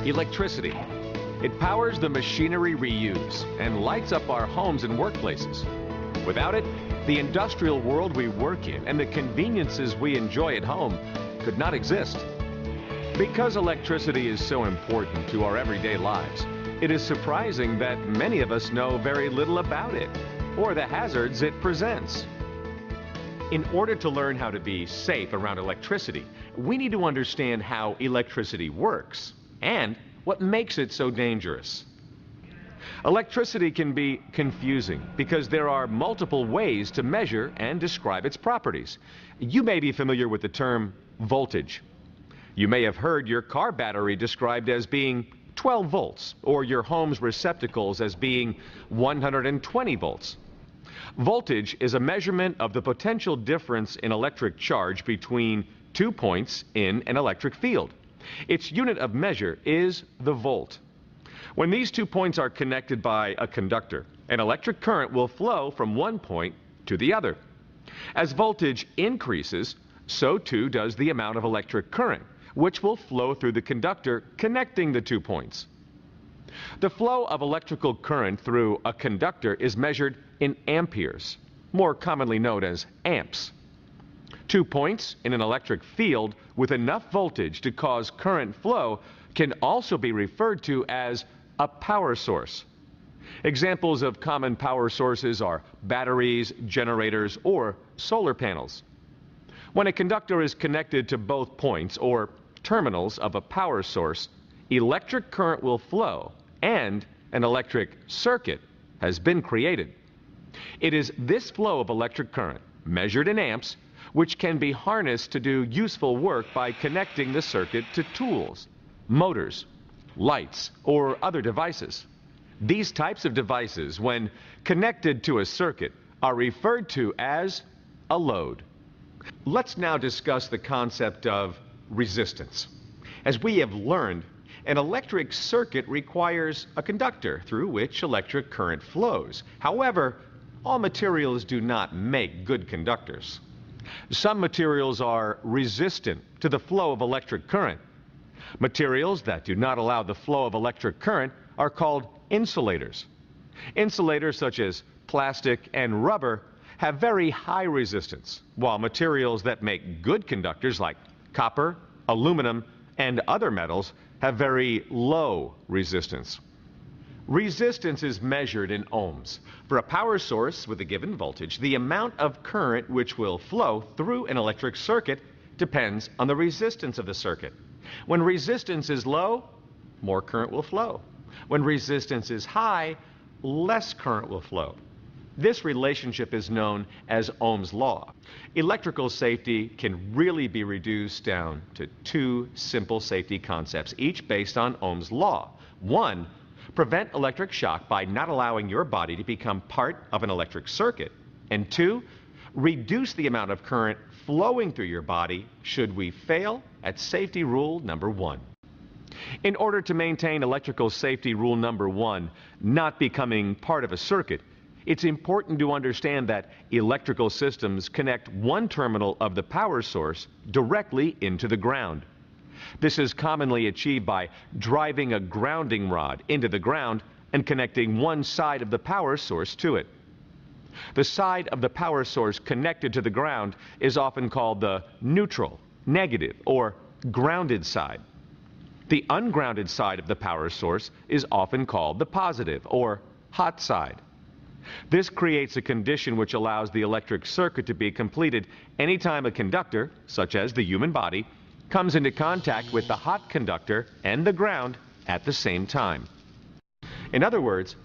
Electricity. It powers the machinery we use and lights up our homes and workplaces. Without it, the industrial world we work in and the conveniences we enjoy at home could not exist. Because electricity is so important to our everyday lives, it is surprising that many of us know very little about it or the hazards it presents. In order to learn how to be safe around electricity, we need to understand how electricity works and what makes it so dangerous. Electricity can be confusing because there are multiple ways to measure and describe its properties. You may be familiar with the term voltage. You may have heard your car battery described as being 12 volts or your home's receptacles as being 120 volts. Voltage is a measurement of the potential difference in electric charge between 2 points in an electric field. Its unit of measure is the volt. When these 2 points are connected by a conductor, an electric current will flow from one point to the other. As voltage increases, so too does the amount of electric current, which will flow through the conductor connecting the 2 points. The flow of electrical current through a conductor is measured in amperes, more commonly known as amps. 2 points in an electric field with enough voltage to cause current flow can also be referred to as a power source. Examples of common power sources are batteries, generators, or solar panels. When a conductor is connected to both points or terminals of a power source, electric current will flow and an electric circuit has been created. It is this flow of electric current, measured in amps, which can be harnessed to do useful work by connecting the circuit to tools, motors, lights, or other devices. These types of devices, when connected to a circuit, are referred to as a load. Let's now discuss the concept of resistance. As we have learned, an electric circuit requires a conductor through which electric current flows. However, all materials do not make good conductors. Some materials are resistant to the flow of electric current. Materials that do not allow the flow of electric current are called insulators. Insulators such as plastic and rubber have very high resistance, while materials that make good conductors like copper, aluminum, and other metals have very low resistance. Resistance is measured in ohms. For a power source with a given voltage, the amount of current which will flow through an electric circuit depends on the resistance of the circuit. When resistance is low, more current will flow. When resistance is high, less current will flow. This relationship is known as Ohm's law. Electrical safety can really be reduced down to two simple safety concepts, each based on Ohm's law. One, prevent electric shock by not allowing your body to become part of an electric circuit. And two, reduce the amount of current flowing through your body should we fail at safety rule number one. In order to maintain electrical safety rule number one, not becoming part of a circuit, it's important to understand that electrical systems connect one terminal of the power source directly into the ground. This is commonly achieved by driving a grounding rod into the ground and connecting one side of the power source to it. The side of the power source connected to the ground is often called the neutral, negative, or grounded side. The ungrounded side of the power source is often called the positive, or hot side. This creates a condition which allows the electric circuit to be completed anytime a conductor, such as the human body, comes into contact with the hot conductor and the ground at the same time. In other words,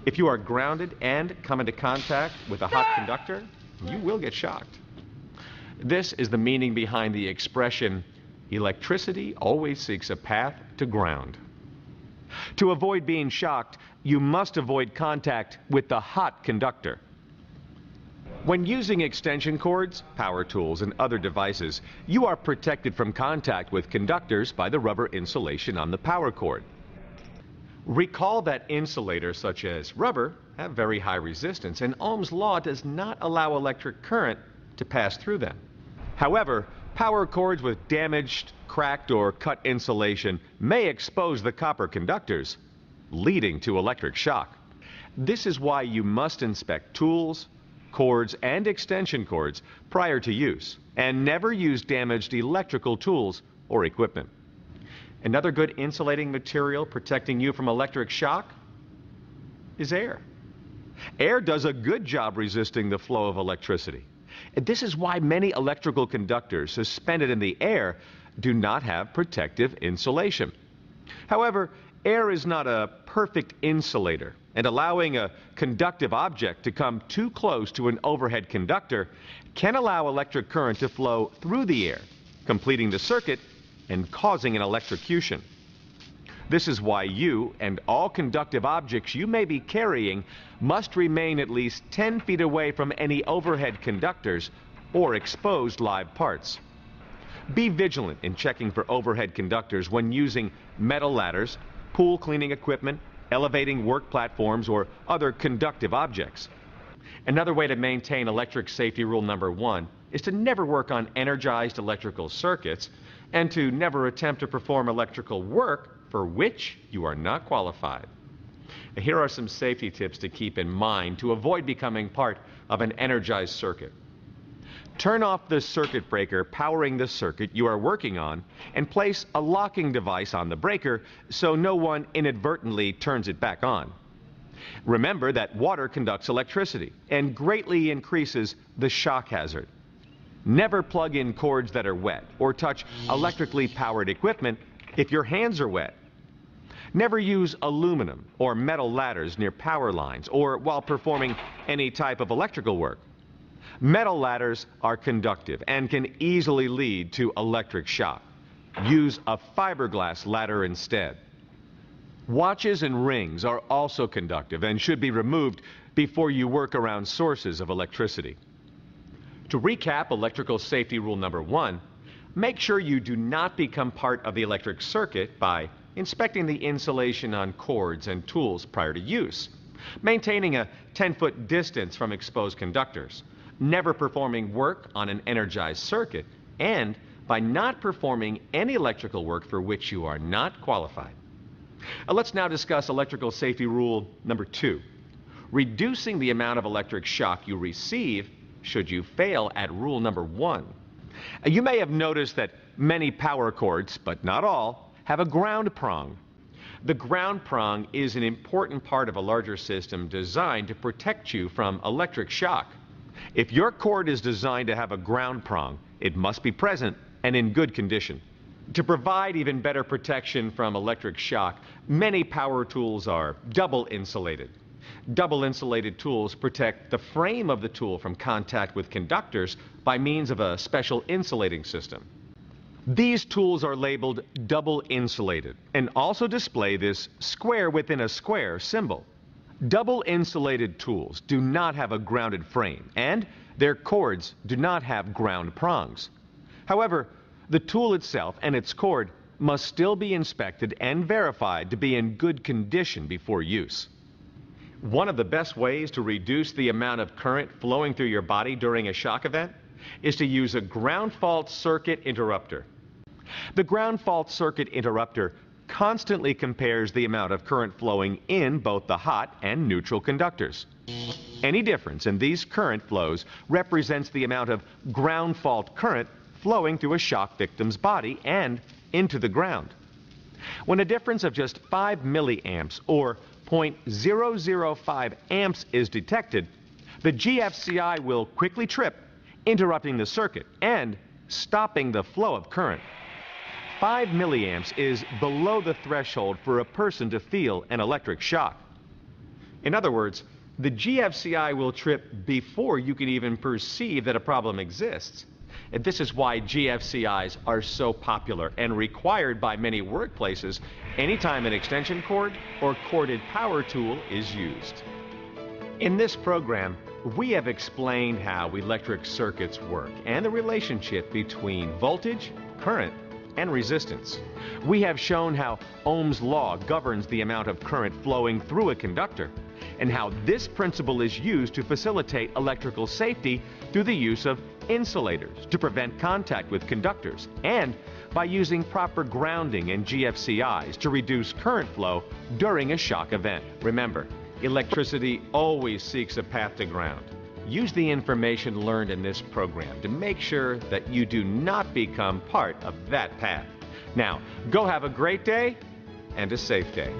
if you are grounded and come into contact with a hot conductor, you will get shocked. This is the meaning behind the expression, electricity always seeks a path to ground. To avoid being shocked, you must avoid contact with the hot conductor. When using extension cords, power tools, and other devices, you are protected from contact with conductors by the rubber insulation on the power cord. Recall that insulators such as rubber have very high resistance, and Ohm's law does not allow electric current to pass through them. However, Power cords with damaged, cracked, or cut insulation may expose the copper conductors, leading to electric shock. This is why you must inspect tools, cords, and extension cords prior to use, and never use damaged electrical tools or equipment. Another good insulating material protecting you from electric shock is air. Air does a good job resisting the flow of electricity. This is why many electrical conductors suspended in the air do not have protective insulation. However, air is not a perfect insulator, and allowing a conductive object to come too close to an overhead conductor can allow electric current to flow through the air, completing the circuit and causing an electrocution. This is why you and all conductive objects you may be carrying must remain at least 10 feet away from any overhead conductors or exposed live parts. Be vigilant in checking for overhead conductors when using metal ladders, pool cleaning equipment, elevating work platforms, or other conductive objects. Another way to maintain electric safety rule number 1 is to never work on energized electrical circuits and to never attempt to perform electrical work for which you are not qualified. Here are some safety tips to keep in mind to avoid becoming part of an energized circuit. Turn off the circuit breaker powering the circuit you are working on and place a locking device on the breaker so no one inadvertently turns it back on. Remember that water conducts electricity and greatly increases the shock hazard. Never plug in cords that are wet or touch electrically powered equipment if your hands are wet. Never use aluminum or metal ladders near power lines or while performing any type of electrical work. Metal ladders are conductive and can easily lead to electric shock. Use a fiberglass ladder instead. Watches and rings are also conductive and should be removed before you work around sources of electricity. To recap electrical safety rule number 1, make sure you do not become part of the electric circuit by inspecting the insulation on cords and tools prior to use, maintaining a 10-foot distance from exposed conductors, never performing work on an energized circuit, and by not performing any electrical work for which you are not qualified. Let's now discuss electrical safety rule number 2, reducing the amount of electric shock you receive should you fail at rule number 1. You may have noticed that many power cords, but not all, have a ground prong. The ground prong is an important part of a larger system designed to protect you from electric shock. If your cord is designed to have a ground prong, it must be present and in good condition. To provide even better protection from electric shock, many power tools are double insulated. Double insulated tools protect the frame of the tool from contact with conductors by means of a special insulating system. These tools are labeled double insulated and also display this square within a square symbol. Double insulated tools do not have a grounded frame and their cords do not have ground prongs. However, the tool itself and its cord must still be inspected and verified to be in good condition before use. One of the best ways to reduce the amount of current flowing through your body during a shock event is to use a ground fault circuit interrupter. The ground fault circuit interrupter constantly compares the amount of current flowing in both the hot and neutral conductors. Any difference in these current flows represents the amount of ground fault current flowing through a shock victim's body and into the ground. When a difference of just 5 milliamps or 0.005 amps is detected, the GFCI will quickly trip, interrupting the circuit and stopping the flow of current. 5 milliamps is below the threshold for a person to feel an electric shock. In other words, the GFCI will trip before you can even perceive that a problem exists. And this is why GFCIs are so popular and required by many workplaces anytime an extension cord or corded power tool is used. In this program, we have explained how electric circuits work and the relationship between voltage, current, and resistance. We have shown how Ohm's law governs the amount of current flowing through a conductor and how this principle is used to facilitate electrical safety through the use of insulators to prevent contact with conductors, and by using proper grounding and GFCIs to reduce current flow during a shock event. Remember, electricity always seeks a path to ground. Use the information learned in this program to make sure that you do not become part of that path. Now, go have a great day and a safe day.